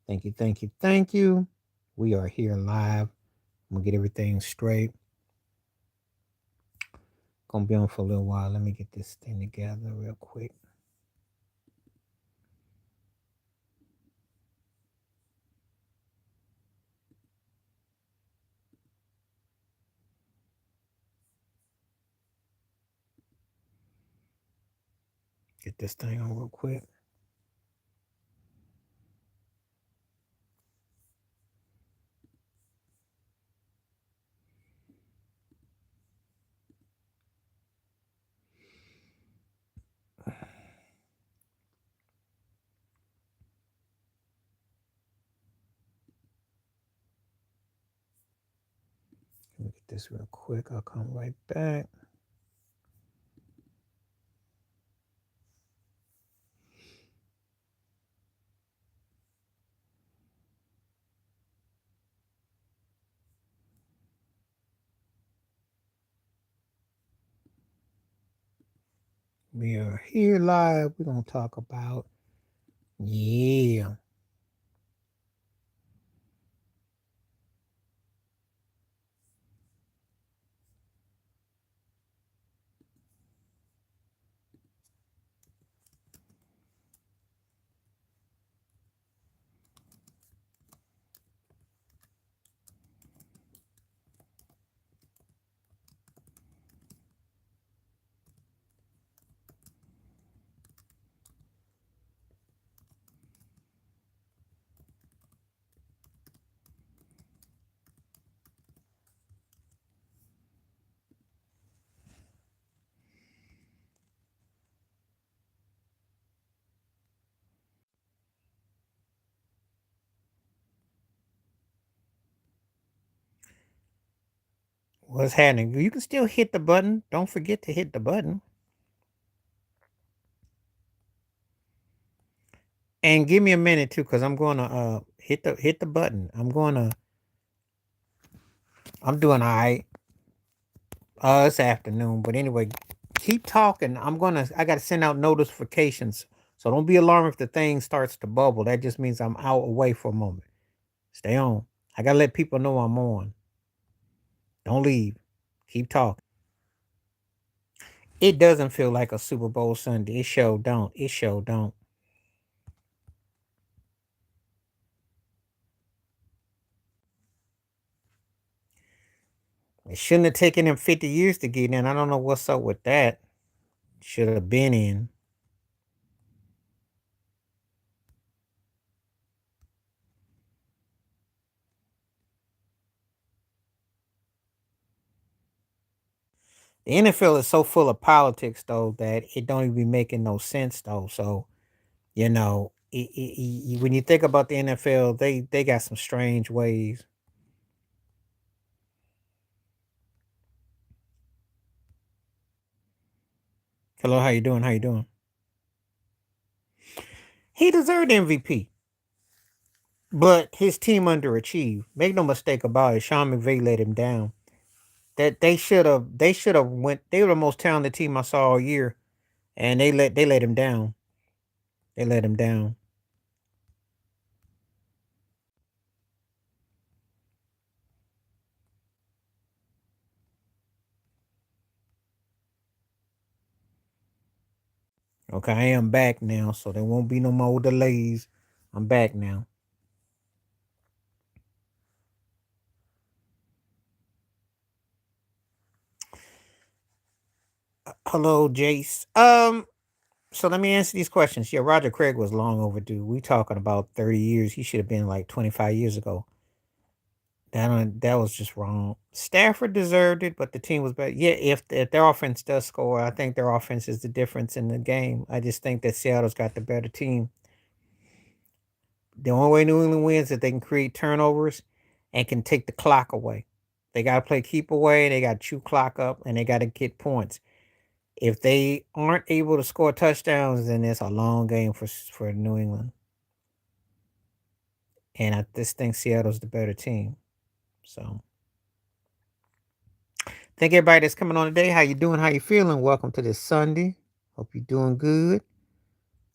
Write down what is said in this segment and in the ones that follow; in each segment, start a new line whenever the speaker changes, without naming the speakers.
Thank you, thank you, thank you. We are here live. I'm gonna get everything straight. Gonna be on for a little while. Let me get this thing together real quick. Get this thing on real quick. Let me get this real quick. I'll come right back. We are here live. We're gonna talk about what's happening. You can still hit the button. Don't forget to hit the button. And give me a minute too, because I'm gonna hit the button. I'm doing all right. It's afternoon, but anyway, keep talking. I gotta send out notifications. So don't be alarmed if the thing starts to bubble. That just means I'm out away for a moment. Stay on. I gotta let people know I'm on. Don't leave. Keep talking. It doesn't feel like a Super Bowl Sunday. It sure don't. It sure don't. It shouldn't have taken him 50 years to get in. I don't know what's up with that. Should have been in. The NFL is so full of politics though that it don't even be making no sense though. So when you think about the NFL, they got some strange ways. Hello, how you doing? How you doing? He deserved MVP, but his team underachieved. Make no mistake about it. Sean McVay let him down. That they should have went. They were the most talented team I saw all year, and they let him down. They let him down. Okay, I am back now, so there won't be no more delays. I'm back now. Hello, Jace. So let me answer these questions. Yeah, Roger Craig was long overdue. We talking about 30 years. He should have been like 25 years ago. That was just wrong. Stafford deserved it, but the team was better. Yeah, if their offense does score, I think their offense is the difference in the game. I just think that Seattle's got the better team. The only way New England wins is if they can create turnovers and can take the clock away. They got to play keep away. They got to chew clock up, and they got to get points. If they aren't able to score touchdowns, then it's a long game for New England. And I just think Seattle's the better team. So thank everybody that's coming on today. How you doing? How you feeling? Welcome to this Sunday. Hope you're doing good.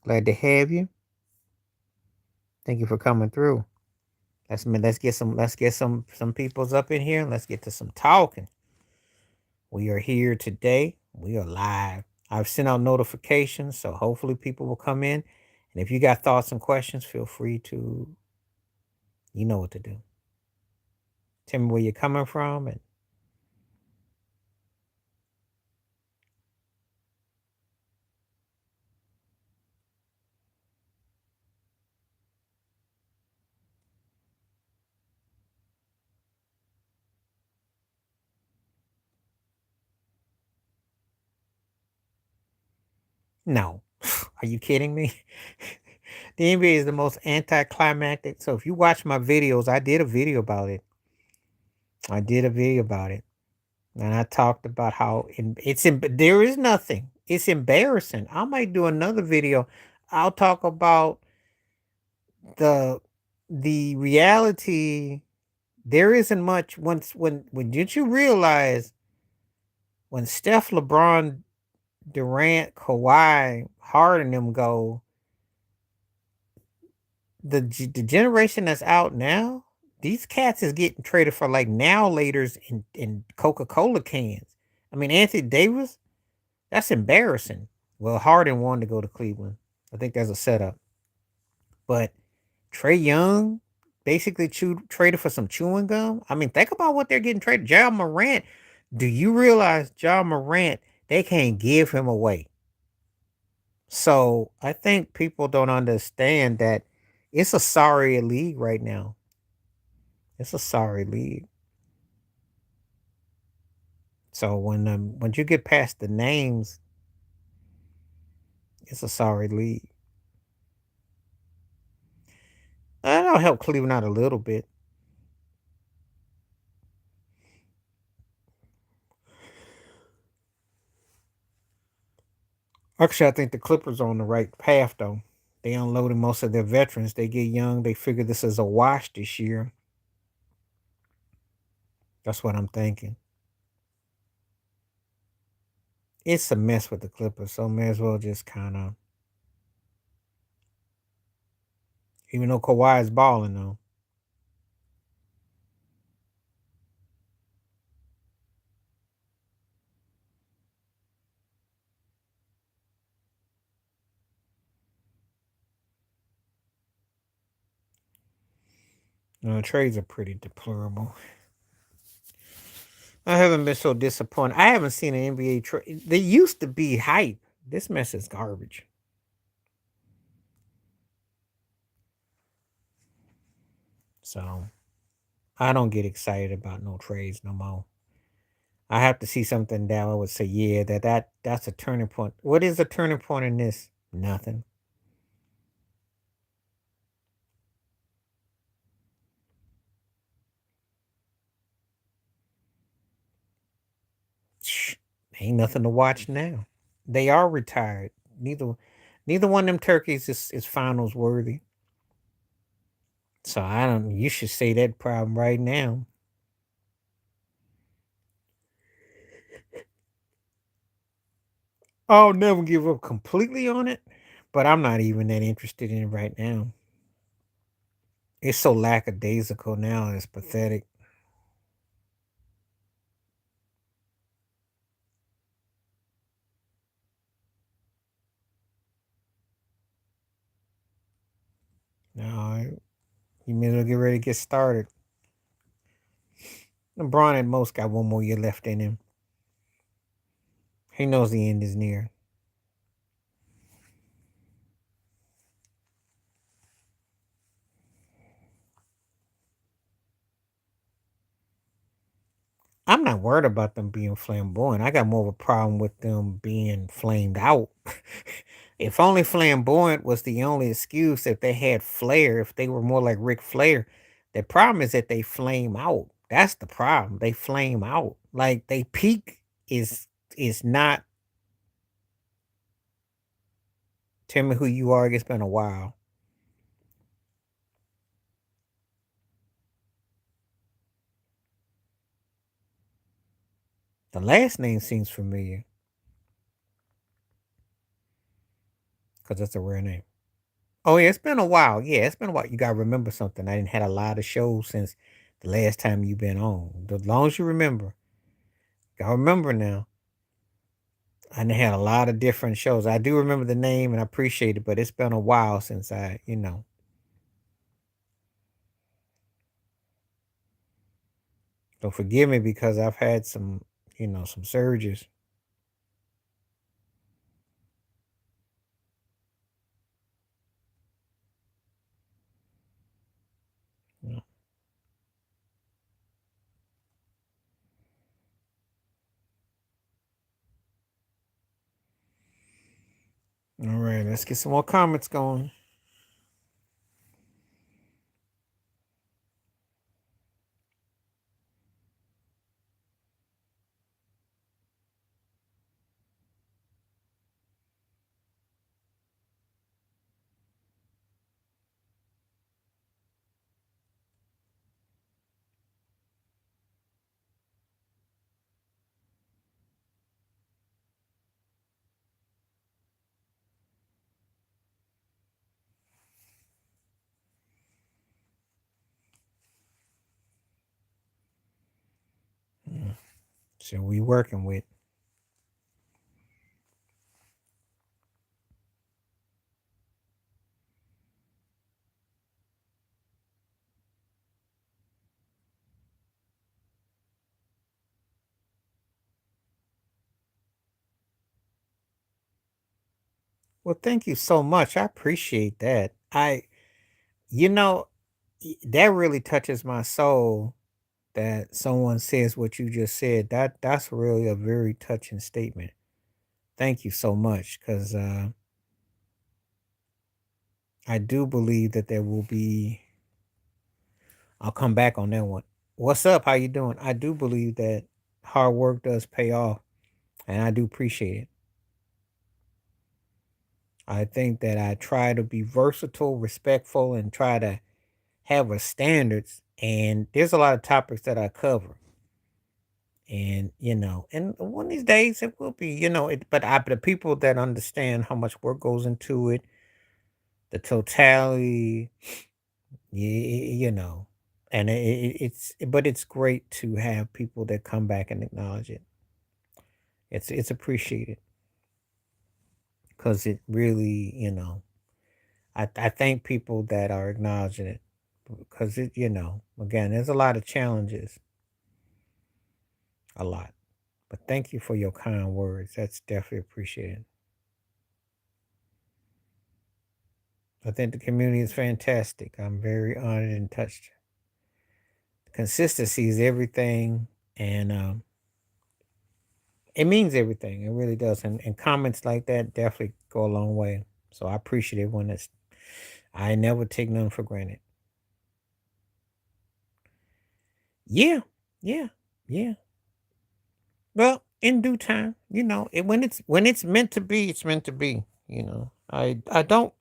Glad to have you. Thank you for coming through. Let's get some peoples up in here. Let's get to some talking. We are here today. We are live. I've sent out notifications, so hopefully people will come in. And if you got thoughts and questions, feel free to, you know what to do. Tell me where you're coming from. And no, are you kidding me? The NBA is the most anticlimactic. So if you watch my videos, I did a video about it. I did a video about it. And I talked about how there is nothing. It's embarrassing. I might do another video. I'll talk about the the reality. There isn't much once when did you realize when Steph, LeBron, Durant, Kawhi, Harden them go, the generation that's out now, these cats is getting traded for like now laters in Coca-Cola cans. I mean, Anthony Davis, that's embarrassing. Well, Harden wanted to go to Cleveland. I think that's a setup. But Trey Young basically traded for some chewing gum. I mean, think about what they're getting traded. Ja Morant. Do you realize Ja Morant, they can't give him away? So I think people don't understand that it's a sorry league right now. It's a sorry league. So when you get past the names, it's a sorry league. That'll help Cleveland out a little bit. Actually, I think the Clippers are on the right path, though. They unloaded most of their veterans. They get young. They figure this is a wash this year. That's what I'm thinking. It's a mess with the Clippers, so may as well just kind of, even though Kawhi is balling, though. Trades are pretty deplorable. I haven't been so disappointed. I haven't seen an NBA trade. They used to be hype. This mess is garbage. So I don't get excited about no trades no more. I have to see something that I would say, yeah, that's a turning point. What is a turning point in this? Nothing. Shh, ain't nothing to watch now. They are retired. Neither one of them turkeys is finals worthy. So I don't. You should say that problem right now. I'll never give up completely on it, but I'm not even that interested in it right now. It's so lackadaisical now. It's pathetic. No, you may as well get ready to get started. LeBron at most got one more year left in him. He knows the end is near. I'm not worried about them being flamboyant. I got more of a problem with them being flamed out. If only flamboyant was the only excuse, if they had flair, if they were more like Ric Flair. The problem is that they flame out. That's the problem. They flame out. Like they peak is not, tell me who you are. It's been a while. The last name seems familiar because it's a rare name. Oh yeah, it's been a while. Yeah, it's been a while. You gotta remember something. I didn't had a lot of shows since the last time you've been on. The long as you remember, gotta remember now. I done had a lot of different shows. I do remember the name and I appreciate it, but it's been a while since so forgive me because I've had some surges. You know. All right, let's get some more comments going. Mm. So we working with. Well, thank you so much. I appreciate that. You know, that really touches my soul that someone says what you just said. That's really a very touching statement. Thank you so much, because I do believe that there will be. I'll come back on that one. What's up? How you doing? I do believe that hard work does pay off, and I do appreciate it. I think that I try to be versatile, respectful, and try to have a standards. And there's a lot of topics that I cover. And and one of these days it will be, but the people that understand how much work goes into it, the totality, you know, and but it's great to have people that come back and acknowledge it. It's appreciated because it really, I thank people that are acknowledging it because again, there's a lot of challenges, a lot. But thank you for your kind words. That's definitely appreciated. I think the community is fantastic. I'm very honored and touched. Consistency is everything, and it means everything. It really does. And comments like that definitely go a long way. So I appreciate everyone that's. I never take none for granted. Yeah, yeah, yeah. Well, in due time, when it's meant to be, it's meant to be. I don't.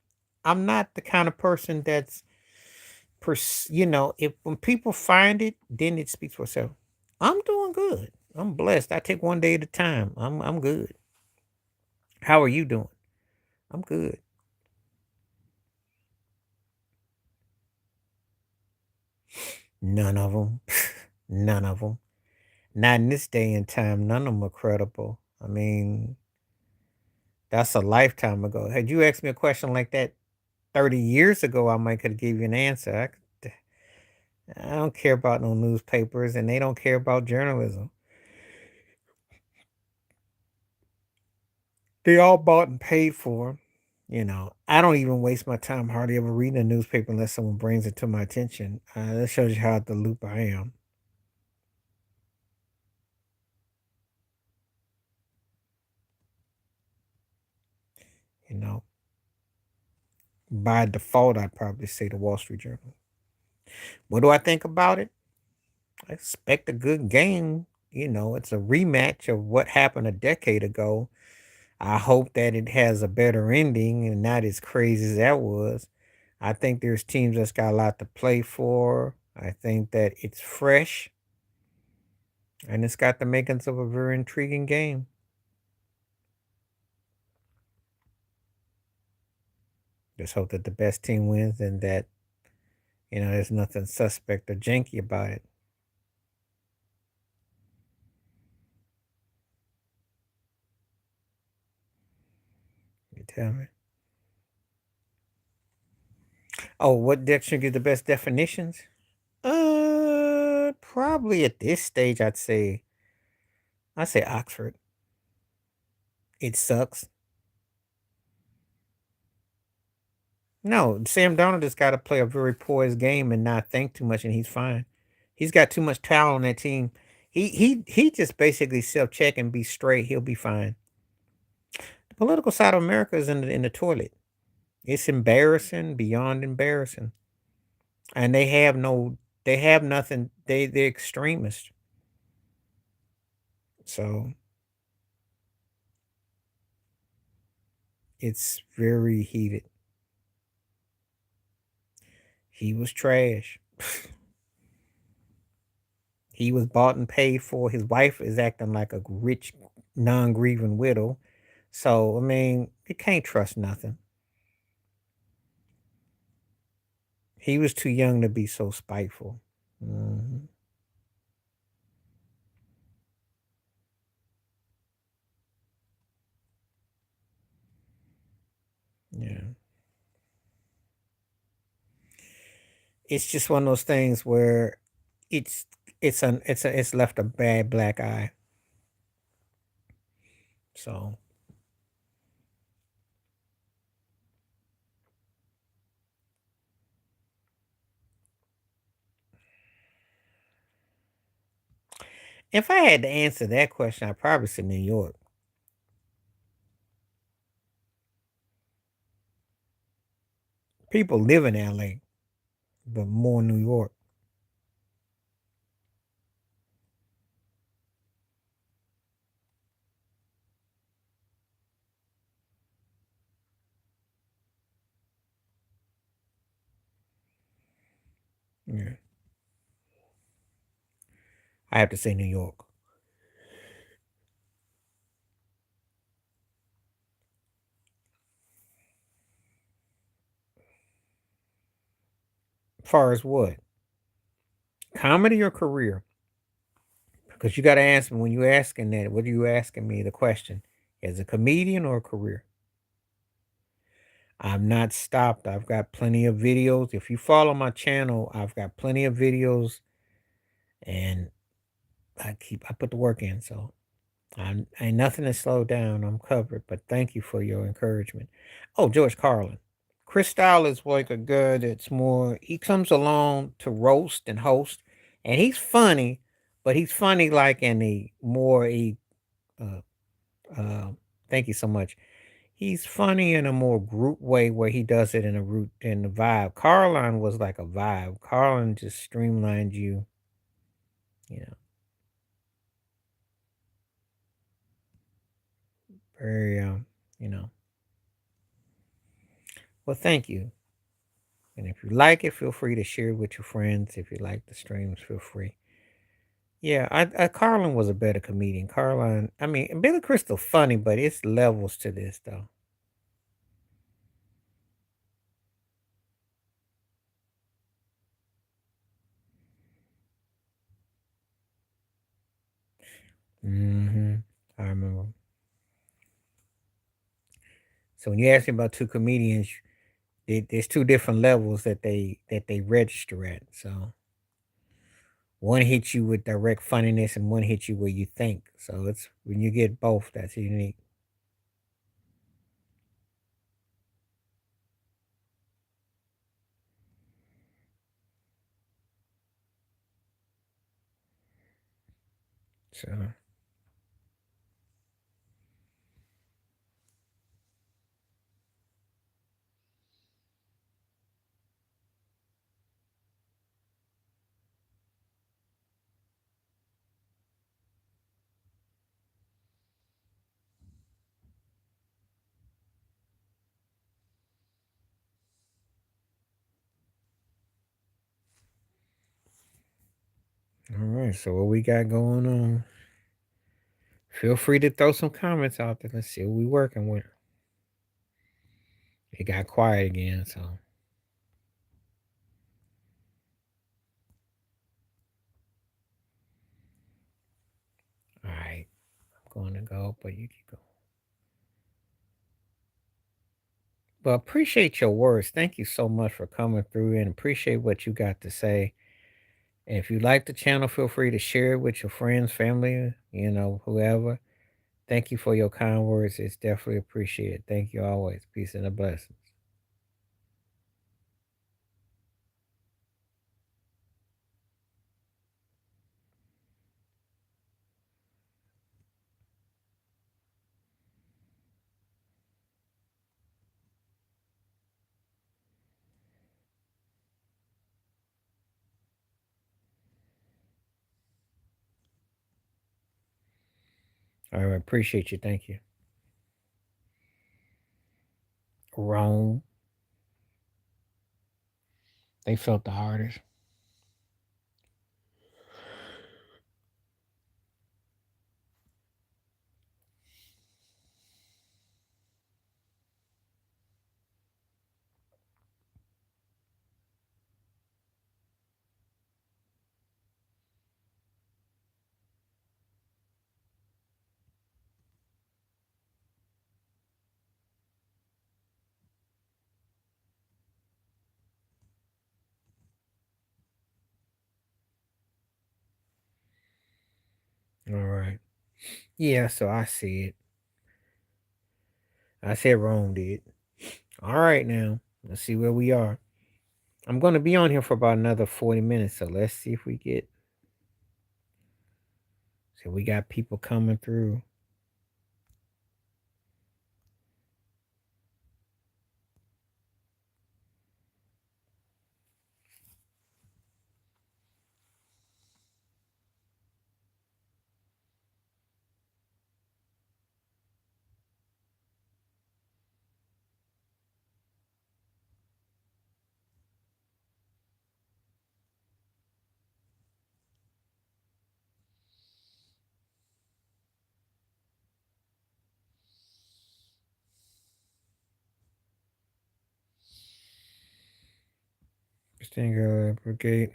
I'm not the kind of person that's if when people find it, then it speaks for itself. I'm doing good. I'm blessed. I take one day at a time. I'm good. How are you doing? I'm good. None of them. None of them. Not in this day and time. None of them are credible. I mean, that's a lifetime ago. Had you asked me a question like that 30 years ago, I might could have gave you an answer. I don't care about no newspapers, and they don't care about journalism. They all bought and paid for. I don't even waste my time hardly ever reading a newspaper unless someone brings it to my attention. That shows you how out the loop I am. You know, by default, I'd probably say the Wall Street Journal. What do I think about it? I expect a good game. It's a rematch of what happened a decade ago. I hope that it has a better ending and not as crazy as that was. I think there's teams that's got a lot to play for. I think that it's fresh and it's got the makings of a very intriguing game. Just hope that the best team wins and that, there's nothing suspect or janky about it. You tell me. Oh, what dictionary gives the best definitions? Probably at this stage, I'd say Oxford. It sucks. No, Sam Donald just got to play a very poised game and not think too much, and he's fine. He's got too much talent on that team. He just basically self check and be straight. He'll be fine. The political side of America is in the toilet. It's embarrassing beyond embarrassing, and they have nothing. They're extremists. So it's very heated. He was trash. He was bought and paid for. His wife is acting like a rich, non-grieving widow. So I mean, you can't trust nothing. He was too young to be so spiteful. Mhm. Yeah, it's just one of those things where it's it's left a bad black eye. So if I had to answer that question, I'd probably say New York. People live in LA, but more New York. Yeah, I have to say New York. Far as what? Comedy or career? Because you got to answer when you asking that. What are you asking me? The question as a comedian or a career? I've not stopped. I've got plenty of videos. If you follow my channel, I've got plenty of videos, and I put the work in. So I ain't nothing to slow down. I'm covered. But thank you for your encouragement. Oh, George Carlin. Chris Style is like a guy that's more. He comes along to roast and host, and he's funny, but he's funny like in a more a uh, Uh, thank you so much. He's funny in a more group way where he does it in a root in the vibe. Carlin was like a vibe. Carlin just streamlined you, you know, very you know. Well, thank you. And if you like it, feel free to share it with your friends. If you like the streams, feel free. Yeah, Carlin was a better comedian. Carlin, I mean, Billy Crystal funny, but it's levels to this though. I remember. So when you ask me about two comedians, there's two different levels that they register at. So one hits you with direct funniness, and one hits you where you think. So it's when you get both, that's unique. So all right. So what we got going on? Feel free to throw some comments out there. Let's see what we working with. It got quiet again, so. All right. I'm going to go, but you keep going. Well, appreciate your words. Thank you so much for coming through and appreciate what you got to say. And if you like the channel, feel free to share it with your friends, family, whoever. Thank you for your kind words. It's definitely appreciated. Thank you always. Peace and a blessings. All right. Appreciate you. Thank you. Rome. They felt the hardest. All right. Yeah, so I see it. I said Rome did. All right, now. Let's see where we are. I'm going to be on here for about another 40 minutes, so let's see if we get. So we got people coming through. Stinger Brigade.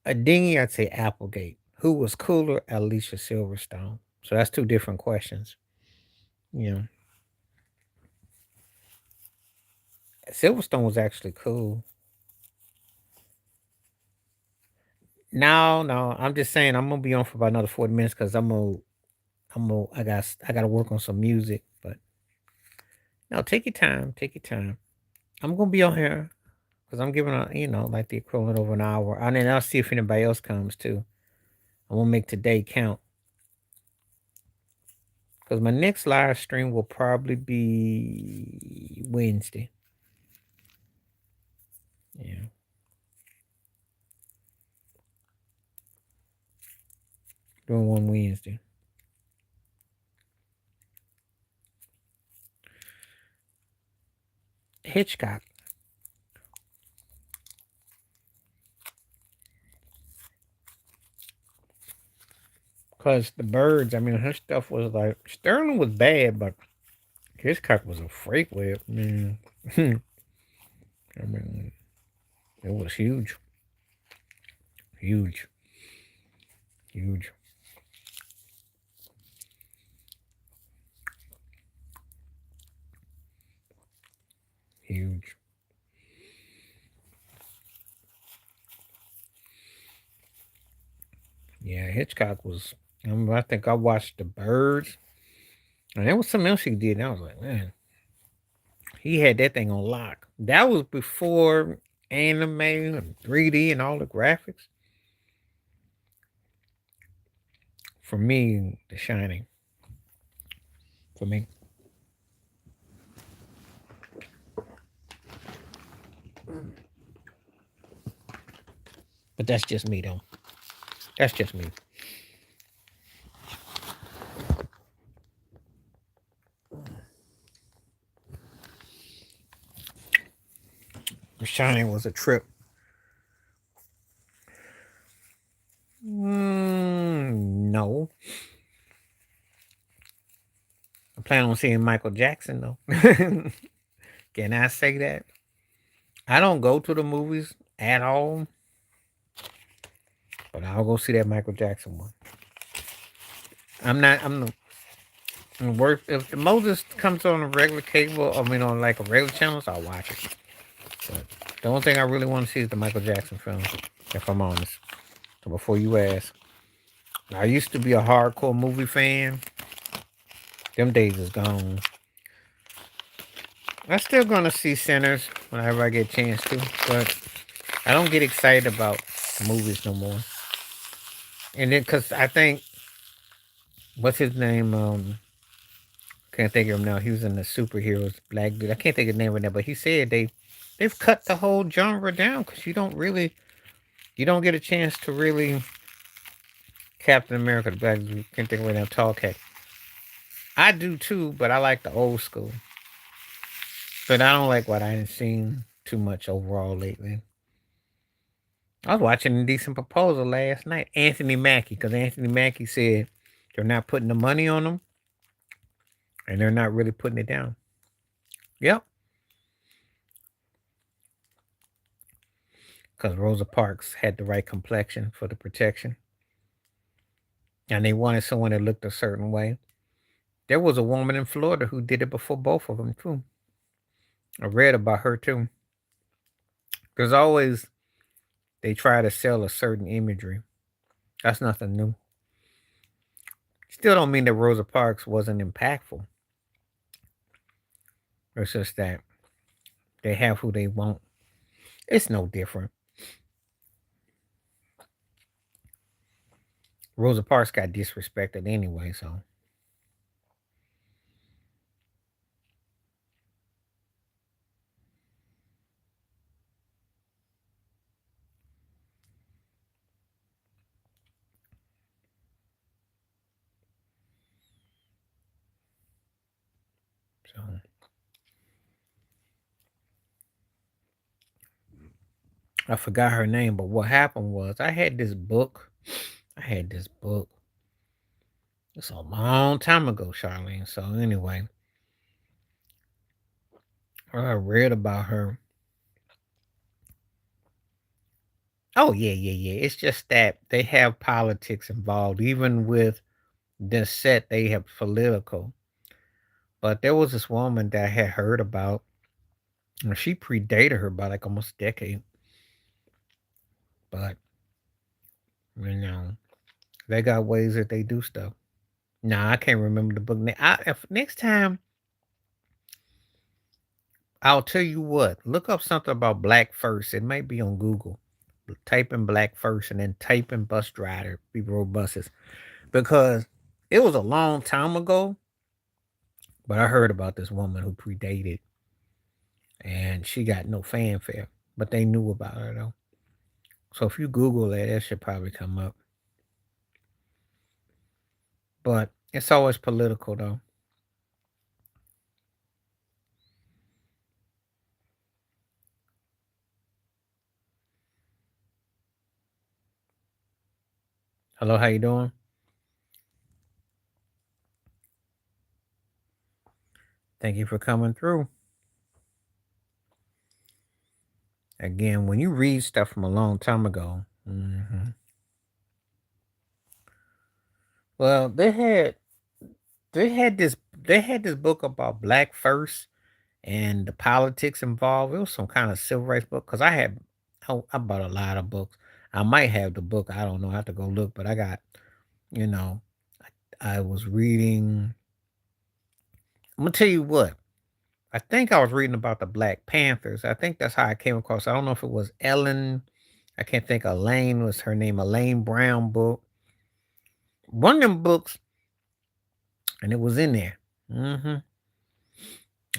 A dinghy, I'd say Applegate. Who was cooler, Alicia Silverstone? So that's two different questions. Yeah. Silverstone was actually cool. No, I'm just saying I'm gonna be on for about another 40 minutes because I gotta work on some music. But no, take your time, take your time. I'm gonna be on here because I'm giving like the equivalent of an hour. And then I'll see if anybody else comes too. I'm gonna make today count. Because my next live stream will probably be Wednesday. Yeah. Doing one Wednesday. Hitchcock. Because the birds, I mean, her stuff was like, Sterling was bad, but Hitchcock was a freak with it, man. I mean, it was huge. Huge. Huge. Huge. Yeah, Hitchcock was. I think I watched The Birds, and there was something else he did. And I was like, man, he had that thing on lock. That was before anime and 3D and all the graphics. For me, The Shining. For me. But that's just me, though. That's just me. The Shining was a trip. No. plan on seeing Michael Jackson though. Can I say that? I don't go to the movies at all, but I'll go see that Michael Jackson one. I'm not. I'm worth if the Moses comes on a regular cable. I mean, on like a regular channels, I'll watch it. But the only thing I really want to see is the Michael Jackson film. If I'm honest. So before you ask, I used to be a hardcore movie fan. Them days is gone. I'm still gonna see Sinners whenever I get a chance to, but I don't get excited about movies no more. And then, cause I think what's his name? Can't think of him now. He was in the superheroes, black dude. I can't think of his name right now, but he said they've cut the whole genre down because you don't get a chance to really Captain America, the black dude. Can't think of right now. Tall cat. I do too, but I like the old school. But I don't like what I ain't seen too much overall lately. I was watching a decent proposal last night. Anthony Mackie, because Anthony Mackie said they're not putting the money on them and they're not really putting it down. Yep. Because Rosa Parks had the right complexion for the protection. And they wanted someone that looked a certain way. There was a woman in Florida who did it before both of them, too. I read about her, too. There's always, they try to sell a certain imagery. That's nothing new. Still don't mean that Rosa Parks wasn't impactful. It's just that they have who they want. It's no different. Rosa Parks got disrespected anyway, so. So I forgot her name, but what happened was I had this book. It's a long time ago, Charlene. So anyway, I read about her. Oh yeah. It's just that they have politics involved, even with the set they have political. But there was this woman that I had heard about, and she predated her by like almost a decade. But you know, they got ways that they do stuff. Nah, I can't remember the book name. If next time, I'll tell you what. Look up something about black first. It might be on Google. Type in black first and then type in bus driver. People rode buses because it was a long time ago. But I heard about this woman who predated, and she got no fanfare. But they knew about her though. So if you Google that should probably come up. But it's always political though. Hello, how you doing? Thank you for coming through. Again, when you read stuff from a long time ago, well, they had this book about black first and the politics involved. It was some kind of civil rights book because I bought a lot of books. I might have the book. I don't know. I have to go look, but I got you know I was reading. I'm gonna tell you what. I think I was reading about the Black Panthers. I think that's how I came across. I don't know if it was Ellen. I can't think. Elaine was her name. Elaine Brown book. One of them books, and it was in there. Mm-hmm.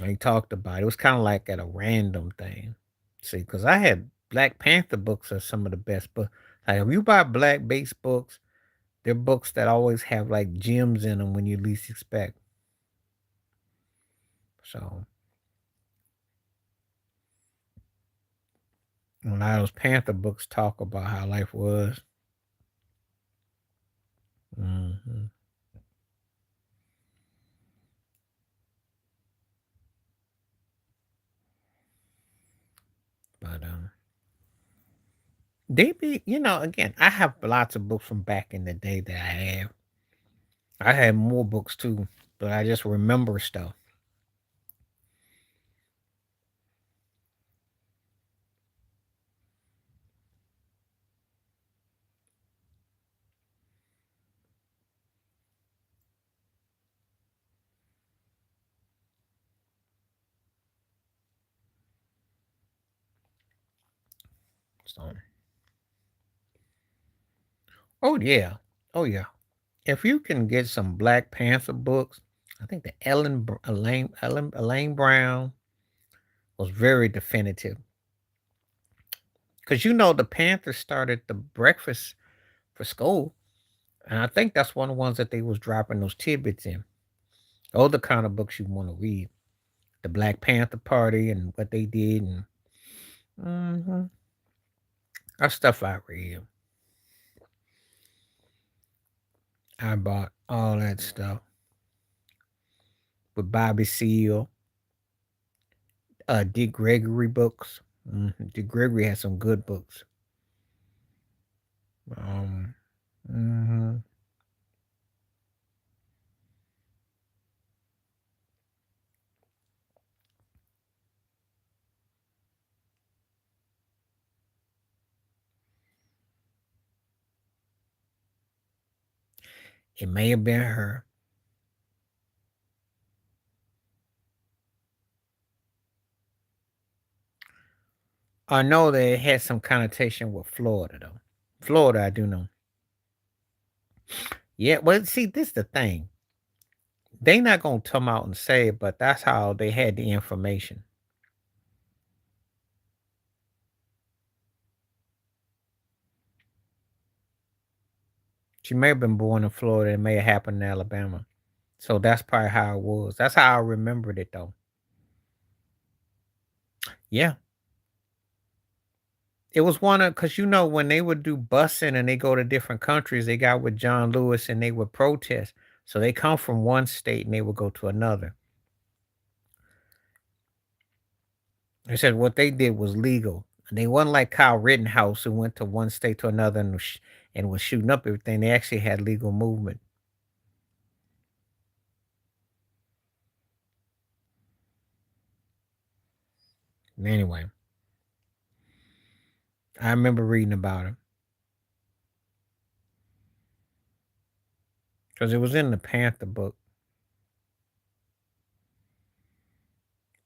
And he talked about it. It was kind of like at a random thing. See, because I had Black Panther books are some of the best books. Like if you buy black based books, they're books that always have like gems in them when you least expect. So a lot of those Panther books talk about how life was. Hmm. They be, again, I have lots of books from back in the day that I have. I had more books too, but I just remember stuff. So, oh yeah, oh yeah. If you can get some Black Panther books, I think the Elaine Brown was very definitive because the Panthers started the breakfast for school, and I think that's one of the ones that they was dropping those tidbits in. Those are the kind of books you want to read. The Black Panther Party and what they did, and mhm, that's stuff I read. I bought all that stuff with Bobby Seale, Dick Gregory books. Dick Gregory has some good books. Um, mhm. It may have been her. I know that it had some connotation with Florida, though. Florida, I do know. Yeah, well, see, this the thing. They not gonna come out and say it, but that's how they had the information. She may have been born in Florida. It may have happened in Alabama. So that's probably how it was. That's how I remembered it, though. Yeah, it was one of because when they would do busing and they go to different countries, they got with John Lewis and they would protest. So they come from one state and they would go to another. They said what they did was legal. They wasn't like Kyle Rittenhouse who went to one state to another and was shooting up everything. They actually had legal movement. Anyway, I remember reading about it because it was in the Panther book.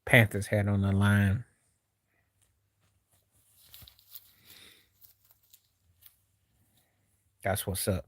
Panthers had on the line. That's what's up.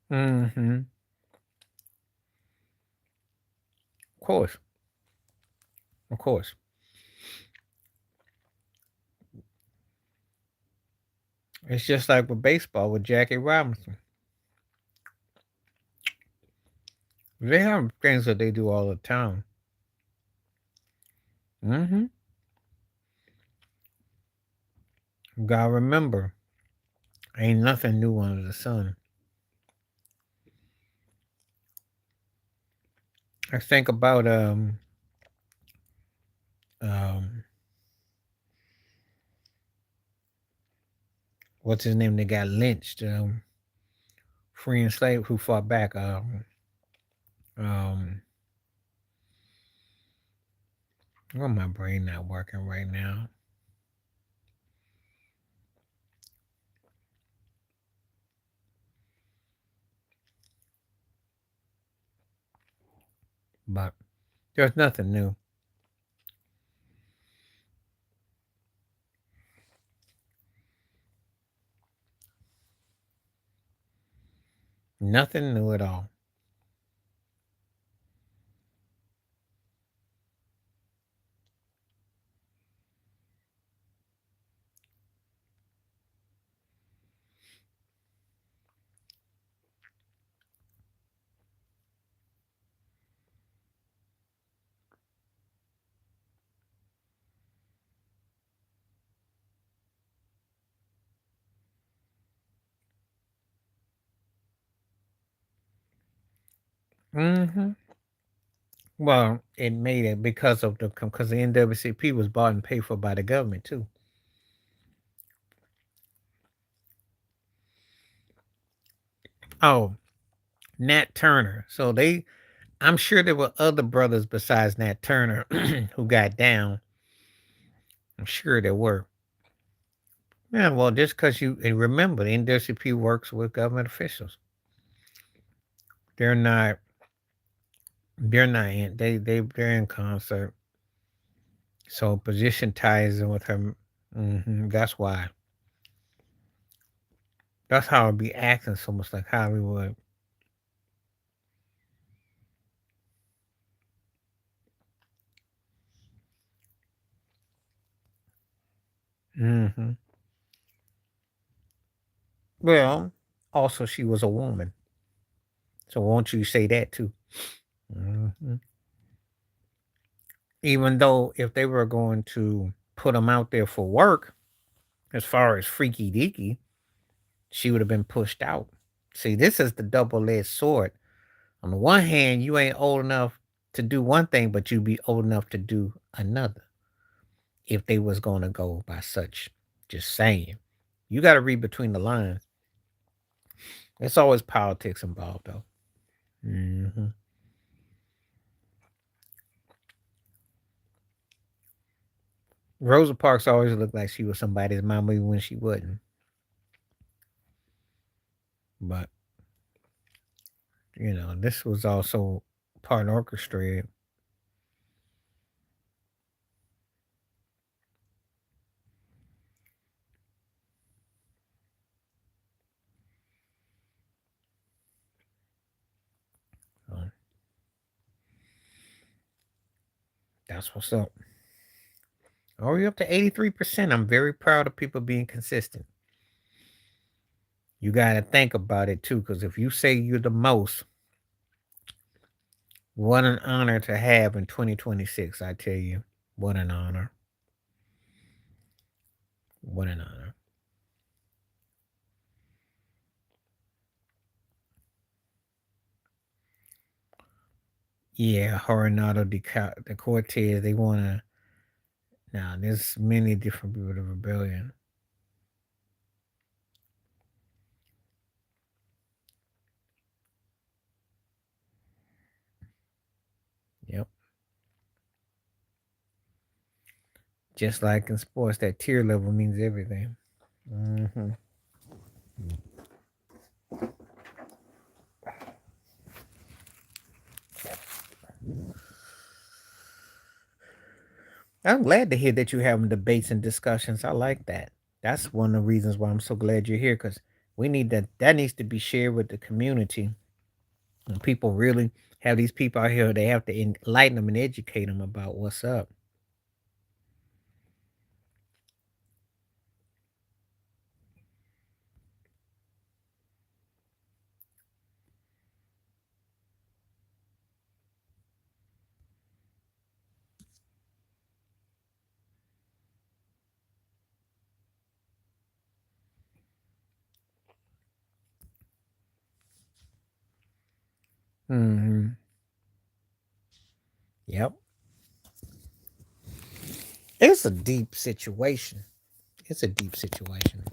Hmm. Of course, of course. It's just like with baseball with Jackie Robinson. They have things that they do all the time. Hmm. Gotta remember, ain't nothing new under the sun. I think about um what's his name that got lynched, free and slave who fought back. Um well, my brain not working right now. But there's nothing new. Nothing new at all. Hmm. Well, it made it because the NWCP was bought and paid for by the government too. Oh, Nat Turner. I'm sure there were other brothers besides Nat Turner who got down. I'm sure there were. Yeah, well, just because and remember, the NWCP works with government officials. They're not. They're not in. They're in concert. So position ties in with her. That's why. That's how I'd be acting so much like Hollywood. Hmm. Well, also she was a woman, so won't you say that too? Hmm. Even though if they were going to put them out there for work, as far as freaky deaky, she would have been pushed out. See, this is the double edged sword. On the one hand, you ain't old enough to do one thing, but you be old enough to do another. If they was going to go by such, just saying, you got to read between the lines. It's always politics involved, though. Hmm. Rosa Parks always looked like she was somebody's mama even when she wasn't. But this was also part orchestrated. So that's what's up. Are we up to 83%? I'm very proud of people being consistent. You got to think about it too, because if you say you're the most, what an honor to have in 2026. I tell you, what an honor. What an honor. Yeah, Coronado de Cortez, they want to. Now, there's many different people of rebellion. Yep. Just like in sports, that tier level means everything. Hmm. I'm glad to hear that you're having debates and discussions. I like that. That's one of the reasons why I'm so glad you're here because we need that. That needs to be shared with the community. And people really have these people out here. They have to enlighten them and educate them about what's up. Hmm. Yep. It's a deep situation. It's a deep situation.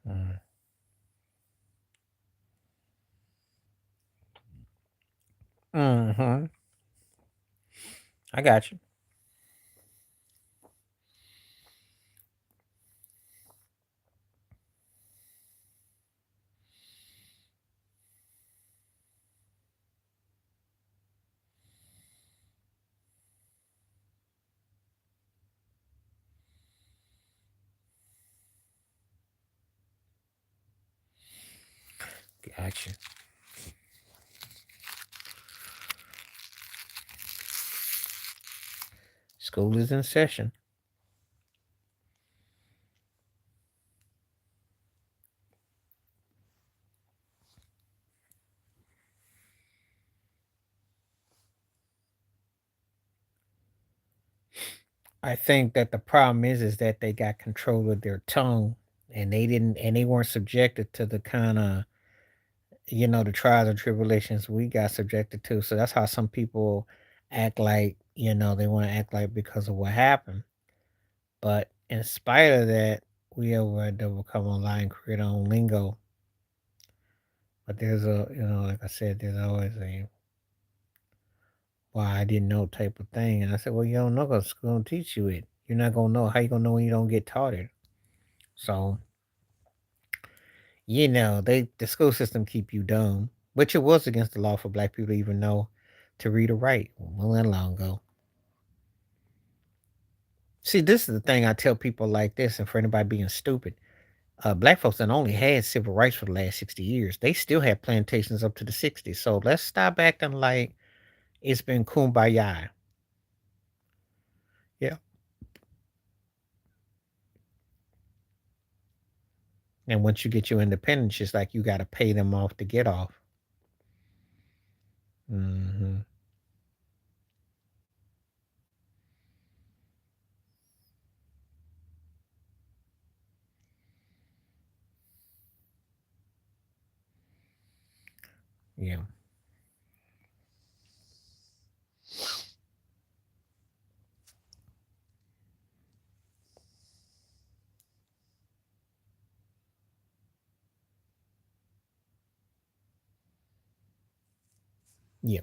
Mm. Mm-hmm. I got you. Got you. School is in session. I think that the problem is that they got control of their tongue, and they weren't subjected to the kind of, the trials and tribulations we got subjected to. So that's how some people act like, they want to act like because of what happened. But in spite of that, we had to become online and create our own lingo. But there's like I said, there's always a why I didn't know type of thing. And I said, well, you don't know because school don't teach you it. You're not gonna know. How you gonna know when you don't get taught it? So the school system keep you dumb, which it was against the law for black people to even know to read or write. Well, that long ago. See, this is the thing I tell people like this, and for anybody being stupid, black folks done only had civil rights for the last 60 years. They still have plantations up to the 60s. So let's stop acting like it's been kumbaya. Yeah. And once you get your independence, it's like you got to pay them off to get off. Hmm. Yeah. Yeah.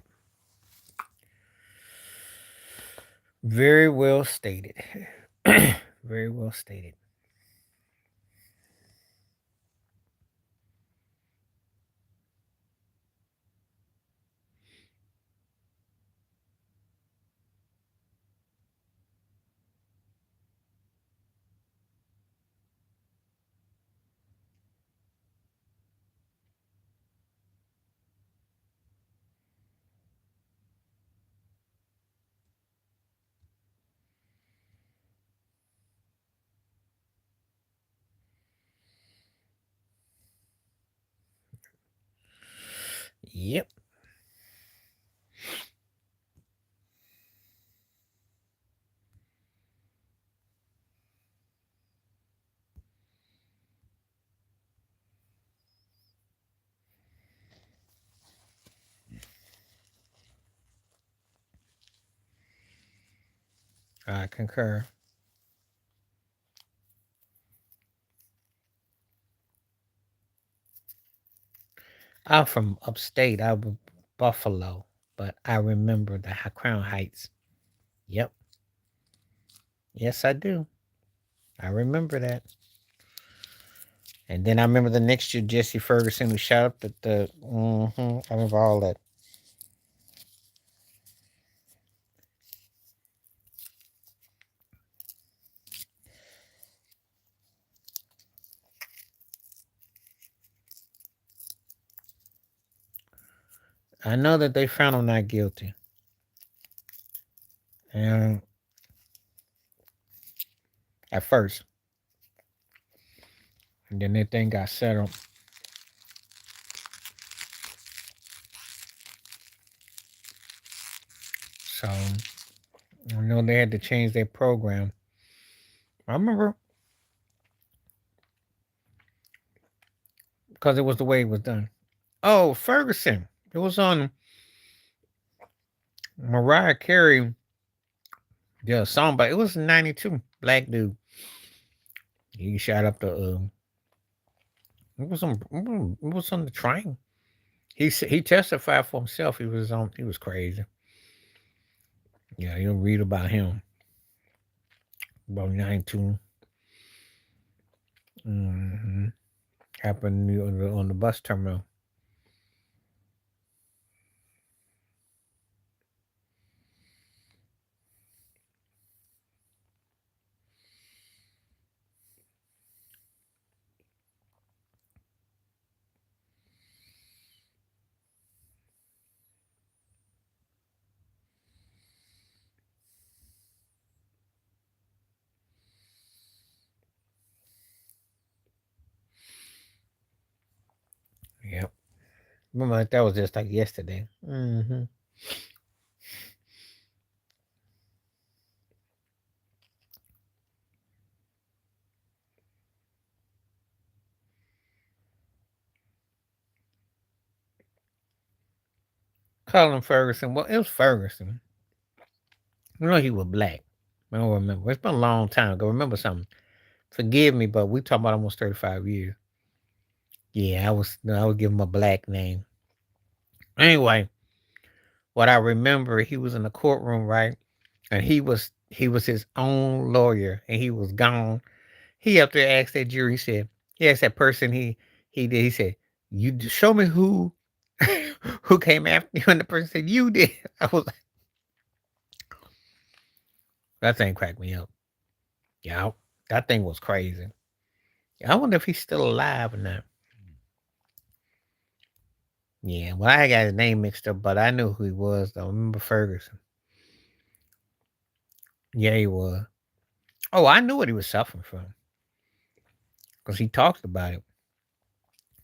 Very well stated. Very well stated. Yep. I concur. I'm from upstate. I was Buffalo, but I remember the Crown Heights. Yep. Yes, I do. I remember that. And then I remember the next year, Jesse Ferguson, who shot up at the. I remember all that. I know that they found him not guilty. And at first, and then that thing got settled. So I know they had to change their program. I remember because it was the way it was done. Oh, Ferguson. It was on Mariah Carey. Yeah, song, but it was '92. Black dude. He shot up the It was on the train. He testified for himself. He was crazy. Yeah, you'll read about him. About 19. Mm-hmm. Happened on the bus terminal. Yep. Remember that was just like yesterday. Mm-hmm. Colin Ferguson. Well, it was Ferguson. You know he was black. I don't remember. It's been a long time ago. Remember something? Forgive me, but we talking about almost 35 years. Yeah, I was giving him a black name. Anyway, what I remember, he was in the courtroom, right? And he was his own lawyer, and he was gone. He up there asked that jury. He asked that person he did. He said, show me who who came after you, and the person said you did. I was like, that thing cracked me up. Yeah, that thing was crazy. I wonder if he's still alive or not. Yeah, well, I got his name mixed up, but I knew who he was, though. I remember Ferguson. Yeah, he was. Oh, I knew what he was suffering from because he talked about it.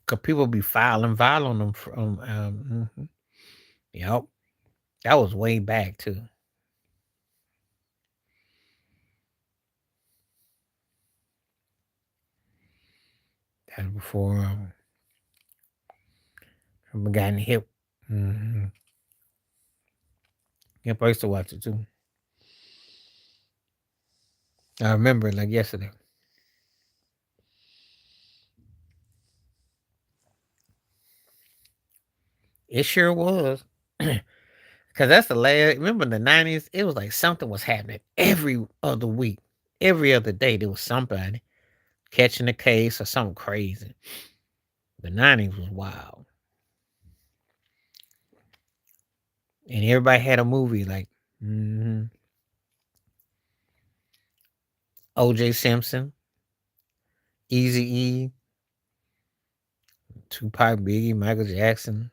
Because people be filing vile on him. Yep, that was way back, too. That was before I got in the hip. Mm-hmm. Yep, I used to watch it, too. I remember it like yesterday. It sure was. Because that's the last. Remember in the 90s? It was like something was happening every other week. Every other day, there was somebody catching a case or something crazy. The 90s was wild. And everybody had a movie like OJ Simpson, Easy E, Tupac, Biggie, Michael Jackson,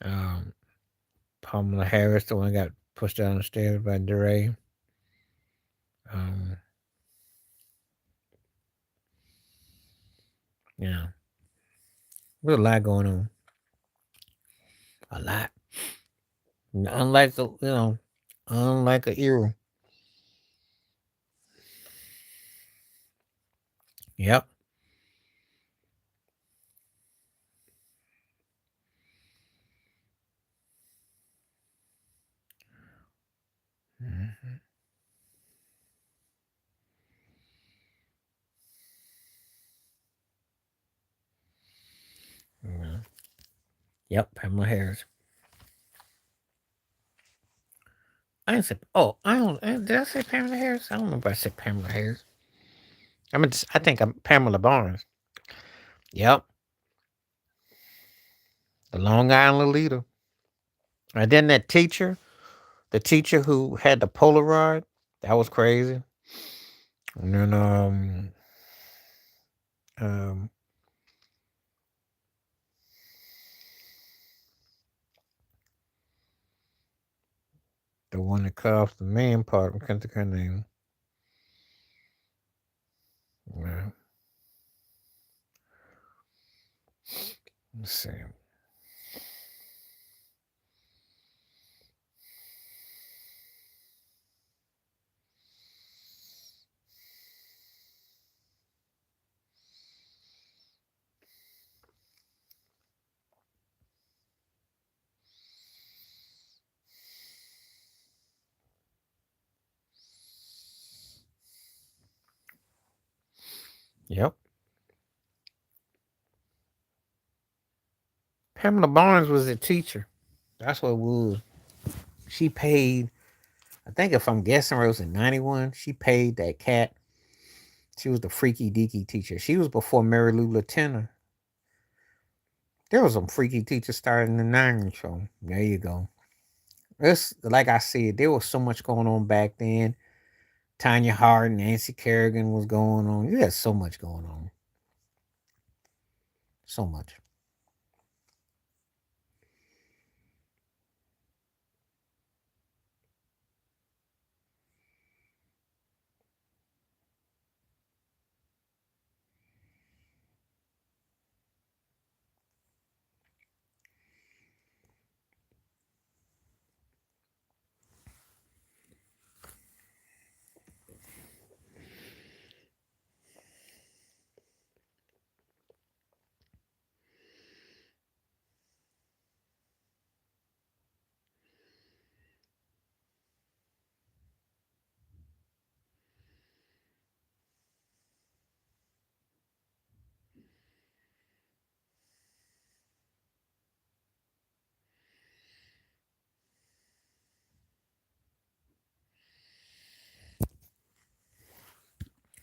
um, Pamela Harris, the one that got pushed down the stairs by DeRay. Um, yeah, there's a lot going on. A lot. Unlike unlike a era. Yep. Mhm. Yeah. Yep. Pamela Harris. I didn't say. Oh, I don't. Did I say Pamela Harris? I don't know if I said Pamela Harris. I think I'm Pamela Barnes. Yep. The Long Island leader. And then that teacher, the teacher who had the Polaroid, that was crazy. And then um the one that cut off the man part, I can't think of her name. Yeah, let's see. Yep. Pamela Barnes was a teacher. That's what it was. She paid, I think if I'm guessing, it was in 91. She paid that cat. She was the freaky deaky teacher. She was before Mary Lou Latiner. There was some freaky teachers starting in the 90s. So there you go. It's like I said, there was so much going on back then. Tanya Hart and Nancy Kerrigan was going on. You had so much going on. So much.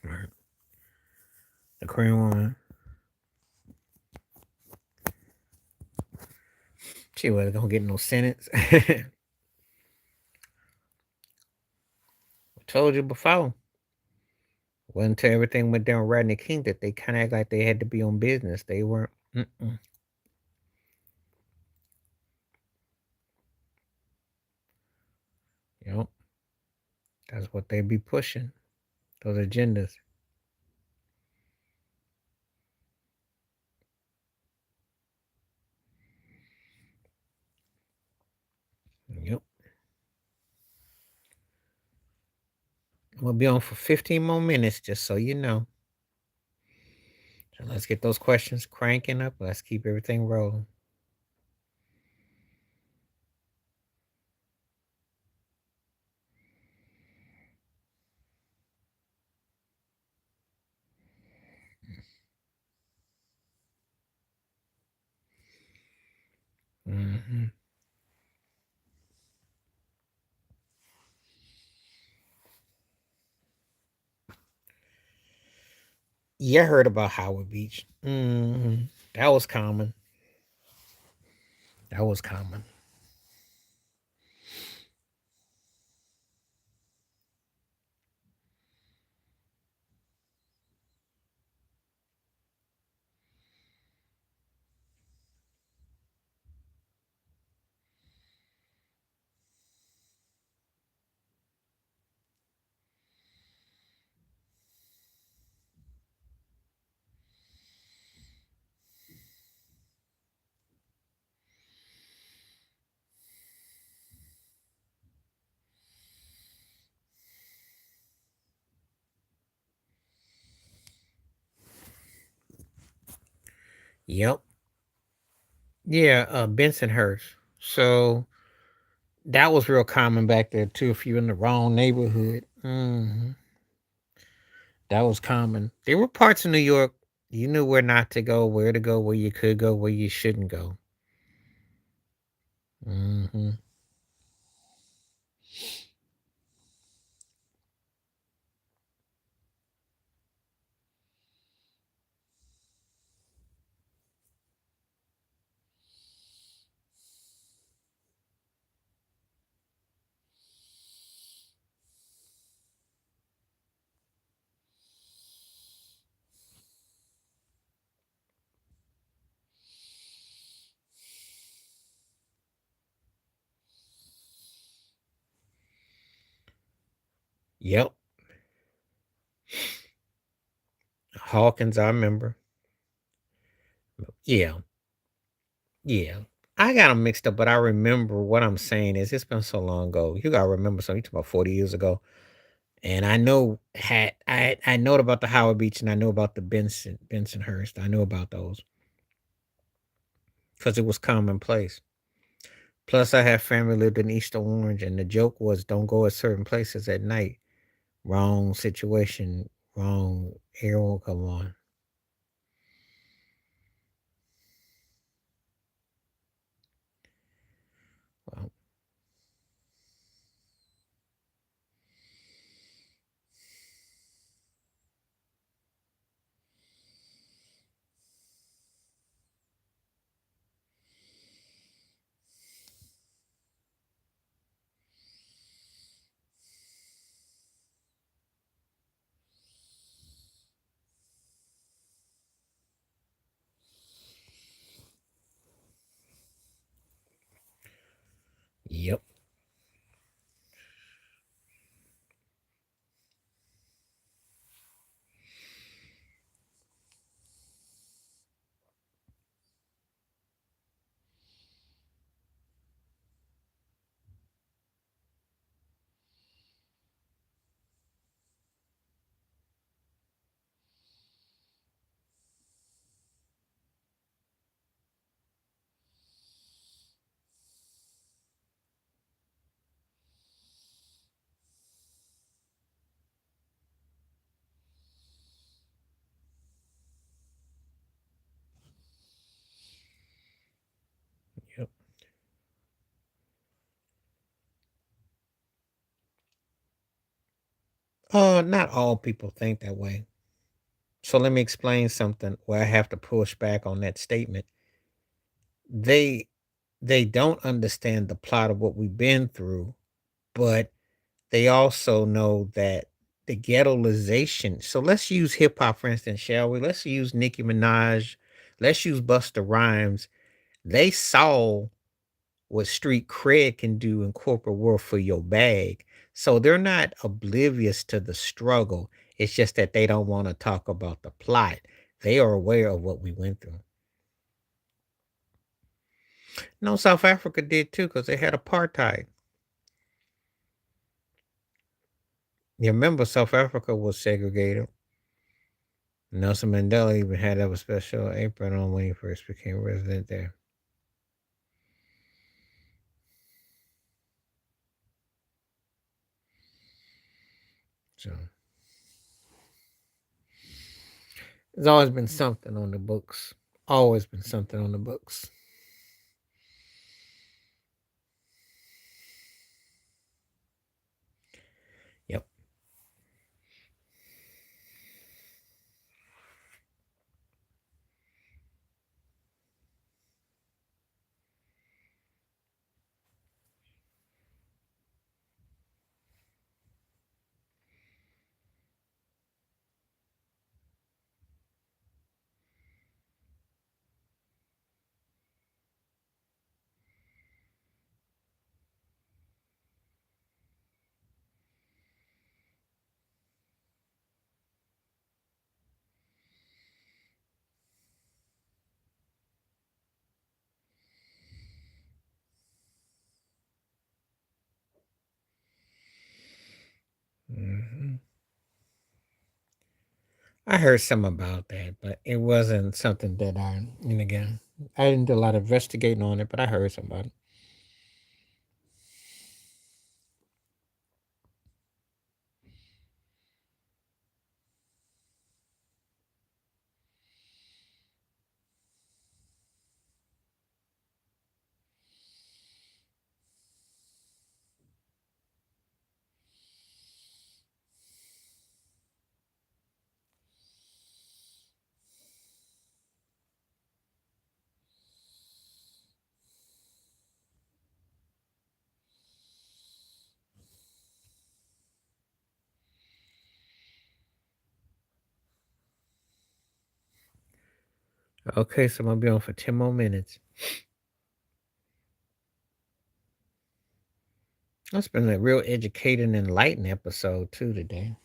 Right. The Korean woman. She wasn't gonna get no sentence. I told you before. Wasn't until everything went down Rodney King that they kind of act like they had to be on business. They weren't. Mm-mm. You know, that's what they be pushing. Those agendas. Yep. We'll be on for 15 more minutes, just so you know. So let's get those questions cranking up. Let's keep everything rolling. Mm-hmm. You heard about Howard Beach. Mm-hmm. That was common. That was common. Yep. Yeah, Bensonhurst. So that was real common back there too. If you're in the wrong neighborhood, that was common. There were parts of New York you knew where not to go, where to go, where you could go, where you shouldn't go. Hmm. Yep. Hawkins, I remember. Yeah, yeah. I got them mixed up, but I remember what I'm saying is it's been so long ago. You gotta remember something. You talking about 40 years ago. And I know I know about the Howard Beach and I know about the Bensonhurst. I know about those because it was commonplace. Plus, I have family lived in East Orange, and the joke was don't go at certain places at night. Wrong situation, wrong air will not come on. Yep. Yep. Not all people think that way. So let me explain something where I have to push back on that statement. They they don't understand the plot of what we've been through, but they also know that the ghettoization. So let's use hip hop for instance, shall we? Let's use Nicki Minaj. Let's use Busta Rhymes. They saw what street cred can do in corporate world for your bag. So they're not oblivious to the struggle. It's just that they don't want to talk about the plot. They are aware of what we went through. No, South Africa did too because they had apartheid. You remember South Africa was segregated. Nelson Mandela even had to have a special apron on when he first became resident there. So there's always been something on the books. Always been something on the books. Yep. hmm I heard some about that, but it wasn't something that and again, I didn't do a lot of investigating on it, but I heard some about it. Okay, so I'm gonna be on for 10 more minutes. That's been a real educating and enlightening episode too today.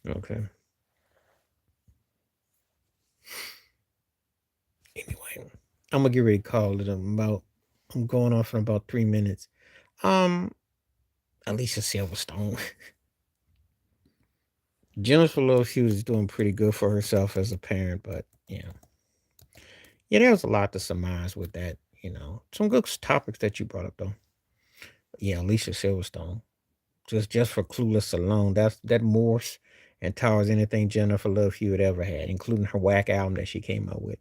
Okay. Anyway, I'm gonna get ready to call it about. I'm going off in about 3 minutes. Um, Alicia Silverstone. Jennifer Love Hughes is doing pretty good for herself as a parent, but yeah, there was a lot to surmise with that. Some good topics that you brought up though. Yeah, Alicia Silverstone. Just for Clueless alone, that morphs and towers anything Jennifer Love Hewitt ever had, including her whack album that she came up with.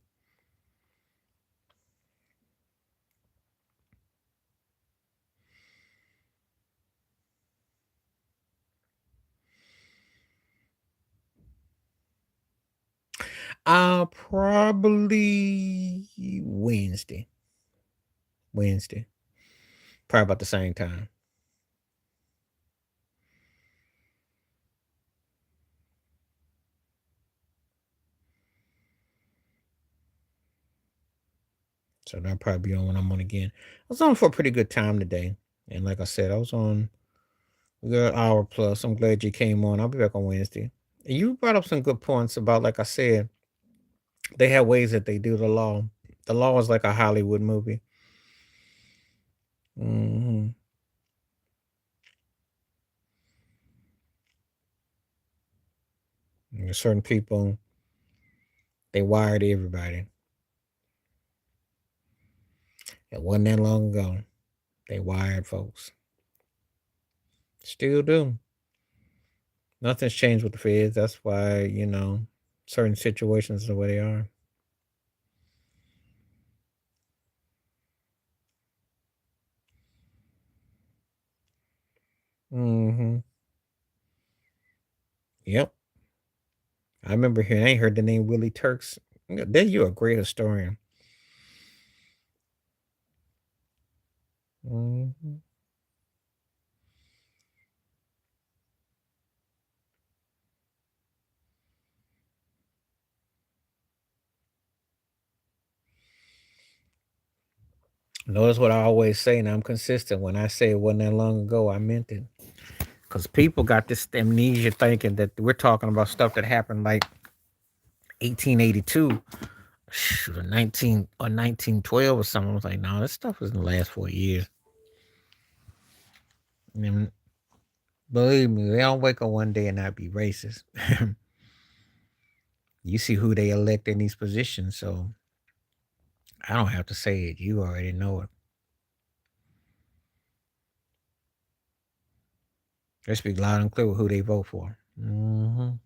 Probably Wednesday. Wednesday. Probably about the same time. So that'll probably be on when I'm on again. I was on for a pretty good time today. And like I said, I was on a good hour plus. I'm glad you came on. I'll be back on Wednesday. And you brought up some good points about, like I said, they have ways that they do the law. The law is like a Hollywood movie. Hmm. Certain people, they wired everybody. It wasn't that long ago. They wired folks. Still do. Nothing's changed with the feds. That's why, certain situations are the way they are. Hmm. Yep. I remember hearing, I ain't heard the name Willie Turks. Then you're a great historian. Hmm. Notice what I always say, and I'm consistent. When I say it wasn't that long ago, I meant it. Because people got this amnesia thinking that we're talking about stuff that happened like 1882, shoot, or 1912 or something. I was like, no, this stuff was in the last 4 years. And believe me, they don't wake up one day and not be racist. You see who they elect in these positions, so I don't have to say it. You already know it. They speak loud and clear with who they vote for. Loud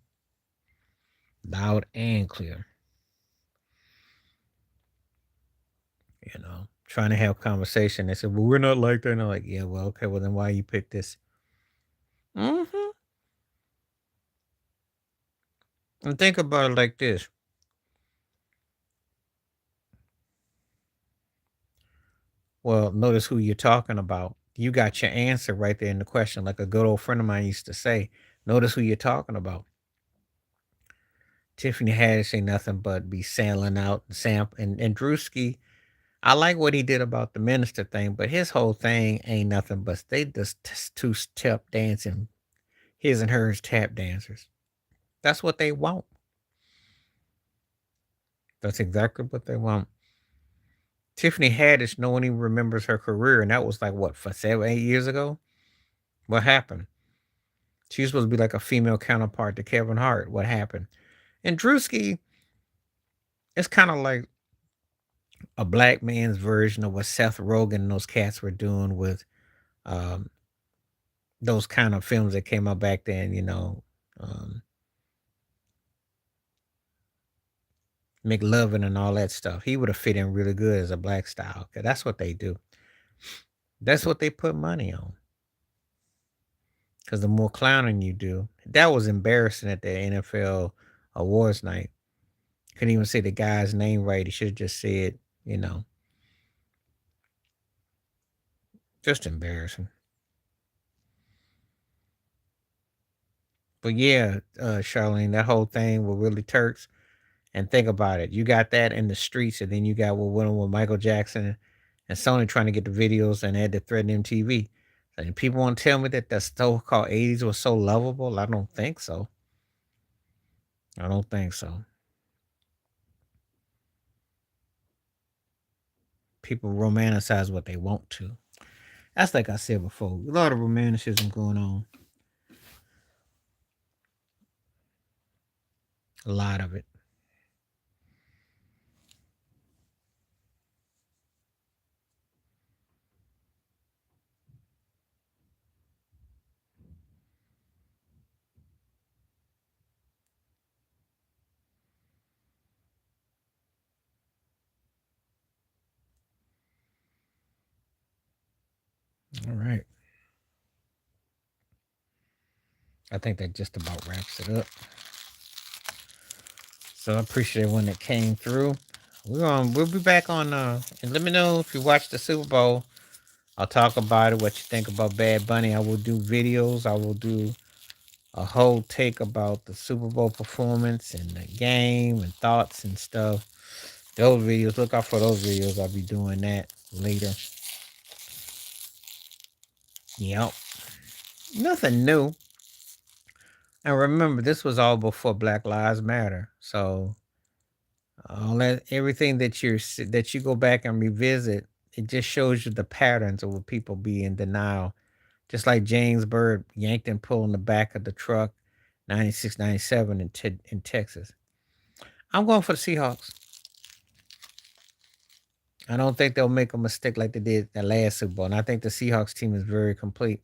and clear. Trying to have conversation. They said, "Well, we're not like that." And I'm like, "Yeah, well, okay. Well, then why you pick this?" Hmm. And think about it like this. Well, notice who you're talking about. You got your answer right there in the question, like a good old friend of mine used to say. Notice who you're talking about. Tiffany Haddish ain't nothing but be sailing out and and Drewski. I like what he did about the minister thing, but his whole thing ain't nothing but they just two step dancing, his and hers tap dancers. That's what they want. That's exactly what they want. Tiffany Haddish, no one even remembers her career, and that was like what, for 7, 8 years ago. What happened? She was supposed to be like a female counterpart to Kevin Hart. What happened? And Drewski is kind of like a black man's version of what Seth Rogen and those cats were doing with um, those kind of films that came out back then. McLovin and all that stuff. He would have fit in really good as a black style. 'Cause that's what they do. That's what they put money on. Because the more clowning you do, that was embarrassing at the NFL awards night. Couldn't even say the guy's name right. He should have just said, you know, just embarrassing. But yeah, Charlene, that whole thing with Willie Turks, and think about it. You got that in the streets, and then you got what went on with Michael Jackson and Sony trying to get the videos, and they had to threaten MTV. And people want to tell me that the so-called 80s was so lovable. I don't think so. I don't think so. People romanticize what they want to. That's like I said before. A lot of romanticism going on. A lot of it. All right. I think that just about wraps it up. So I appreciate everyone that came through. We'll be back on and let me know if you watched the Super Bowl. I'll talk about it, what you think about Bad Bunny. I will do videos. I will do a whole take about the Super Bowl performance and the game and thoughts and stuff. Those videos, look out for those videos. I'll be doing that later. Yep. Nothing new. And remember, this was all before Black Lives Matter. So all that everything that you go back and revisit, it just shows you the patterns of what people be in denial. Just like James Byrd yanked and pulled in the back of the truck, 96, 97 in Texas. I'm going for the Seahawks. I don't think they'll make a mistake like they did the last Super Bowl. And I think the Seahawks team is very complete.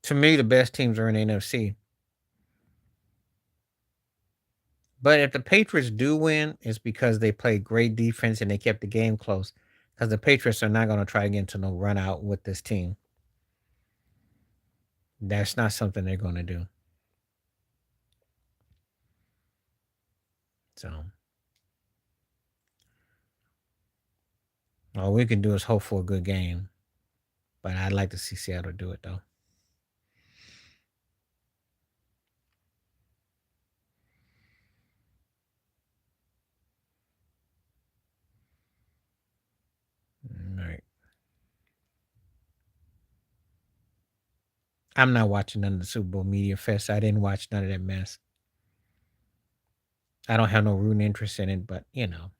To me, the best teams are in the NFC. But if the Patriots do win, it's because they played great defense and they kept the game close. Because the Patriots are not going to try to get into no run out with this team. That's not something they're going to do. So all we can do is hope for a good game. But I'd like to see Seattle do it though. All right. I'm not watching none of the Super Bowl media fest. I didn't watch none of that mess. I don't have no rooting interest in it, but you know.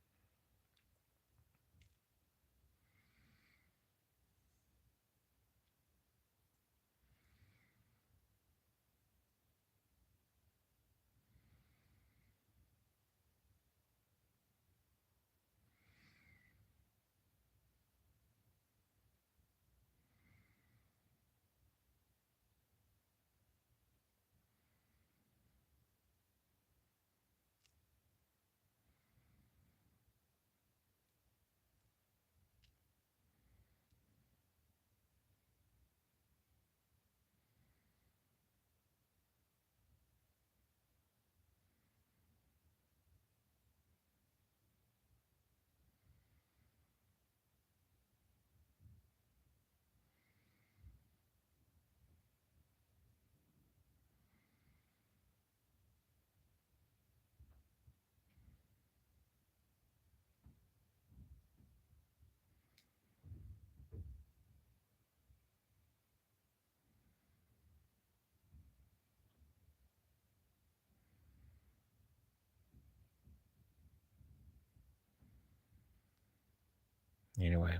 Anyway.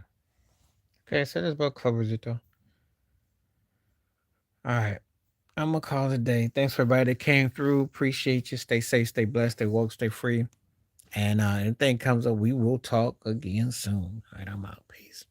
Okay, so this book covers it though. All right. I'm gonna call it a day. Thanks for everybody that came through. Appreciate you. Stay safe, stay blessed, stay woke, stay free. And anything comes up, we will talk again soon. All right, I'm out. Peace.